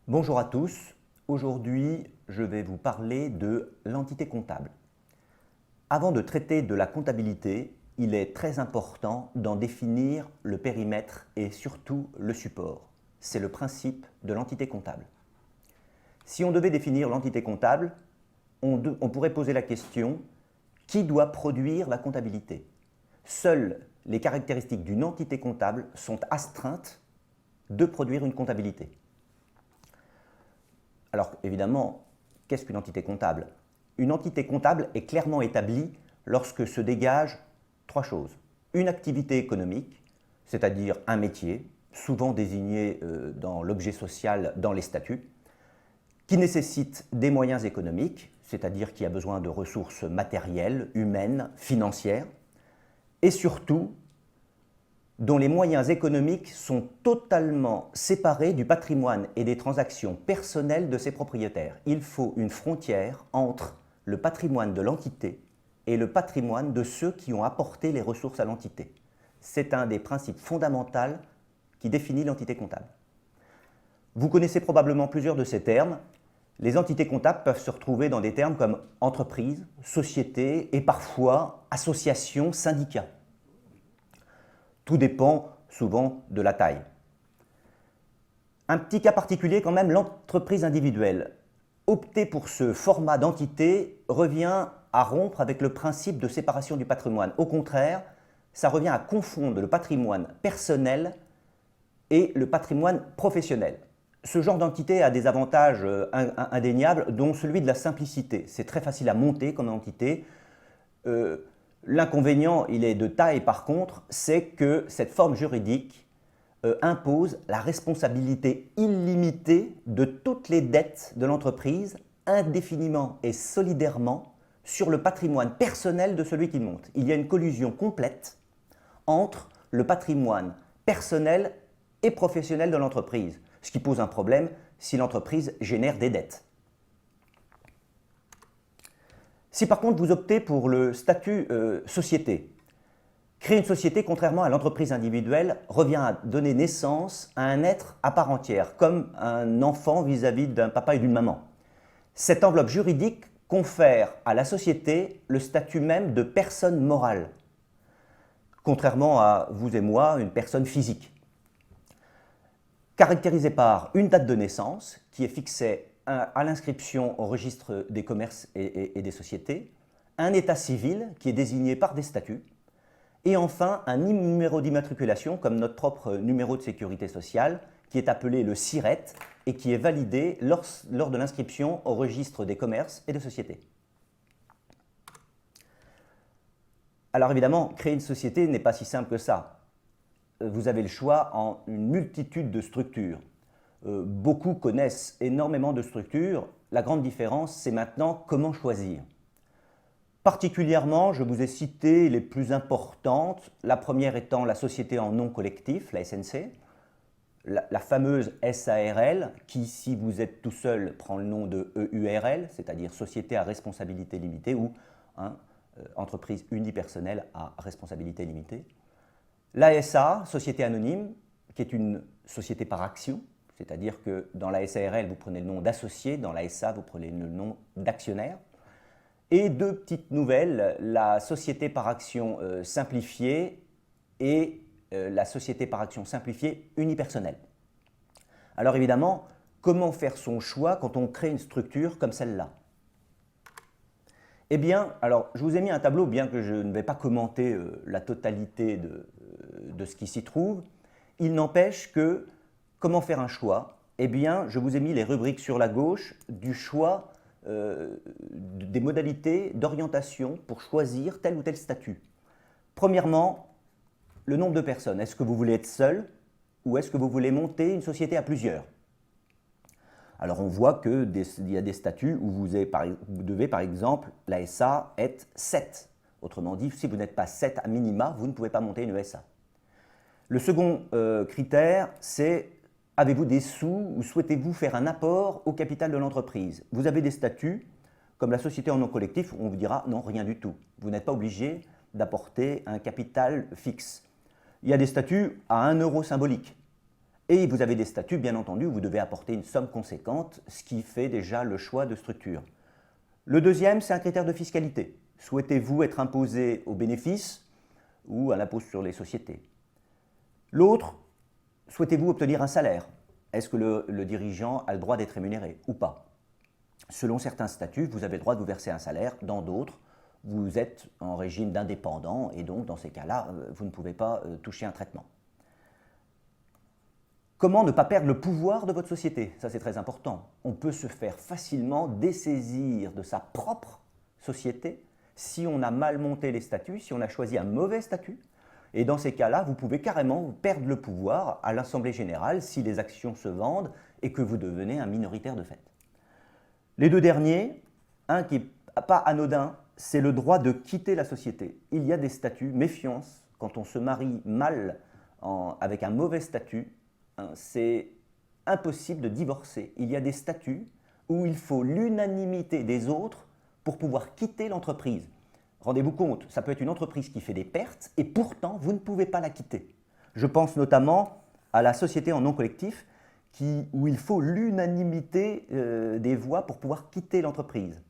Bonjour à tous, aujourd'hui je vais vous parler de l'entité comptable. Avant de traiter de la comptabilité, il est très important d'en définir le périmètre et surtout le support. C'est le principe de l'entité comptable. Si on devait définir l'entité comptable, on pourrait poser la question: qui doit produire la comptabilité? Seules les caractéristiques d'une entité comptable sont astreintes de produire une comptabilité. Alors évidemment, qu'est-ce qu'une entité comptable? Une entité comptable est clairement établie lorsque se dégagent trois choses. Une activité économique, c'est-à-dire un métier, souvent désigné dans l'objet social dans les statuts, qui nécessite des moyens économiques, c'est-à-dire qui a besoin de ressources matérielles, humaines, financières, et surtout dont les moyens économiques sont totalement séparés du patrimoine et des transactions personnelles de ses propriétaires. Il faut une frontière entre le patrimoine de l'entité et le patrimoine de ceux qui ont apporté les ressources à l'entité. C'est un des principes fondamentaux qui définit l'entité comptable. Vous connaissez probablement plusieurs de ces termes. Les entités comptables peuvent se retrouver dans des termes comme entreprise, société et parfois association, syndicat. Tout dépend souvent de la taille. Un petit cas particulier quand même, l'entreprise individuelle. Opter pour ce format d'entité revient à rompre avec le principe de séparation du patrimoine. Au contraire, ça revient à confondre le patrimoine personnel et le patrimoine professionnel. Ce genre d'entité a des avantages indéniables, dont celui de la simplicité. C'est très facile à monter comme entité. L'inconvénient, il est de taille par contre, c'est que cette forme juridique impose la responsabilité illimitée de toutes les dettes de l'entreprise, indéfiniment et solidairement, sur le patrimoine personnel de celui qui monte. Il y a une collusion complète entre le patrimoine personnel et professionnel de l'entreprise, ce qui pose un problème si l'entreprise génère des dettes. Si par contre vous optez pour le statut société, créer une société, contrairement à l'entreprise individuelle, revient à donner naissance à un être à part entière, comme un enfant vis-à-vis d'un papa et d'une maman. Cette enveloppe juridique confère à la société le statut même de personne morale, contrairement à vous et moi, une personne physique. Caractérisée par une date de naissance qui est fixée à l'inscription au registre des commerces et des sociétés, un état civil qui est désigné par des statuts, et enfin un numéro d'immatriculation comme notre propre numéro de sécurité sociale qui est appelé le SIRET et qui est validé lors de l'inscription au registre des commerces et des sociétés. Alors évidemment, créer une société n'est pas si simple que ça. Vous avez le choix en une multitude de structures. Beaucoup connaissent énormément de structures. La grande différence, c'est maintenant comment choisir. Particulièrement, je vous ai cité les plus importantes, la première étant la société en nom collectif, la SNC, la fameuse SARL, qui, si vous êtes tout seul, prend le nom de EURL, c'est-à-dire Société à responsabilité limitée ou entreprise unipersonnelle à responsabilité limitée. L'ASA, Société anonyme, qui est une société par action, c'est-à-dire que dans la SARL, vous prenez le nom d'associé, dans la SA, vous prenez le nom d'actionnaire. Et deux petites nouvelles, la société par action simplifiée et la société par action simplifiée unipersonnelle. Alors évidemment, comment faire son choix quand on crée une structure comme celle-là? Eh bien, alors je vous ai mis un tableau, bien que je ne vais pas commenter la totalité de ce qui s'y trouve. Il n'empêche que, comment faire un choix? Eh bien, je vous ai mis les rubriques sur la gauche du choix des modalités d'orientation pour choisir tel ou tel statut. Premièrement, le nombre de personnes. Est-ce que vous voulez être seul ou est-ce que vous voulez monter une société à plusieurs? Alors on voit qu'il y a des statuts où vous devez par exemple, la SA, être 7. Autrement dit, si vous n'êtes pas 7 à minima, vous ne pouvez pas monter une SA. Le second critère, c'est: avez-vous des sous ou souhaitez-vous faire un apport au capital de l'entreprise? Vous avez des statuts, comme la société en nom collectif, où on vous dira non, rien du tout. Vous n'êtes pas obligé d'apporter un capital fixe. Il y a des statuts à 1 euro symbolique. Et vous avez des statuts, bien entendu, où vous devez apporter une somme conséquente, ce qui fait déjà le choix de structure. Le deuxième, c'est un critère de fiscalité. Souhaitez-vous être imposé aux bénéfices ou à l'impôt sur les sociétés? L'autre, souhaitez-vous obtenir un salaire? Est-ce que le dirigeant a le droit d'être rémunéré ou pas? Selon certains statuts, vous avez le droit de vous verser un salaire, dans d'autres, vous êtes en régime d'indépendant et donc dans ces cas-là, vous ne pouvez pas toucher un traitement. Comment ne pas perdre le pouvoir de votre société? Ça, c'est très important. On peut se faire facilement dessaisir de sa propre société si on a mal monté les statuts, si on a choisi un mauvais statut. Et dans ces cas-là, vous pouvez carrément perdre le pouvoir à l'Assemblée générale si les actions se vendent et que vous devenez un minoritaire de fait. Les deux derniers, un qui n'est pas anodin, c'est le droit de quitter la société. Il y a des statuts, méfiance, quand on se marie mal avec un mauvais statut, c'est impossible de divorcer. Il y a des statuts où il faut l'unanimité des autres pour pouvoir quitter l'entreprise. Rendez-vous compte, ça peut être une entreprise qui fait des pertes et pourtant vous ne pouvez pas la quitter. Je pense notamment à la société en non collectif où il faut l'unanimité des voix pour pouvoir quitter l'entreprise.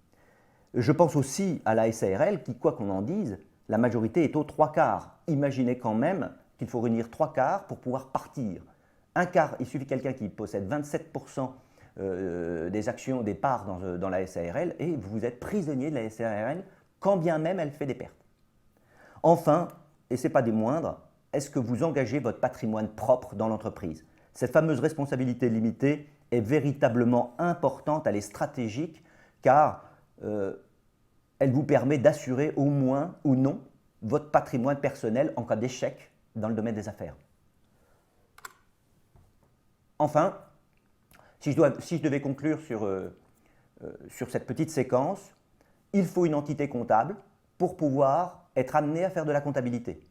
Je pense aussi à la SARL qui, quoi qu'on en dise, la majorité est aux 3/4. Imaginez quand même qu'il faut réunir 3/4 pour pouvoir partir. Un quart, il suffit quelqu'un qui possède 27% des actions, des parts dans la SARL et vous êtes prisonnier de la SARL quand bien même elle fait des pertes. Enfin, et ce n'est pas des moindres, est-ce que vous engagez votre patrimoine propre dans l'entreprise? Cette fameuse responsabilité limitée est véritablement importante, elle est stratégique car elle vous permet d'assurer au moins ou non votre patrimoine personnel en cas d'échec dans le domaine des affaires. Enfin, si je devais conclure sur cette petite séquence, il faut une entité comptable pour pouvoir être amené à faire de la comptabilité.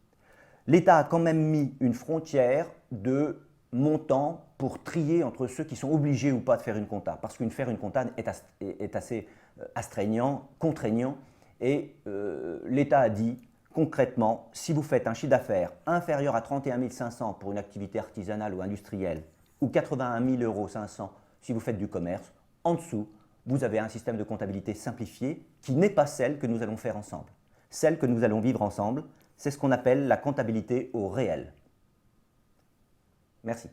L'État a quand même mis une frontière de montant pour trier entre ceux qui sont obligés ou pas de faire une compta, parce que faire une compta est assez astreignant, contraignant, et l'État a dit concrètement, si vous faites un chiffre d'affaires inférieur à 31 500 pour une activité artisanale ou industrielle, ou 81 500 € si vous faites du commerce, en dessous, vous avez un système de comptabilité simplifié qui n'est pas celle que nous allons faire ensemble. Celle que nous allons vivre ensemble, c'est ce qu'on appelle la comptabilité au réel. Merci.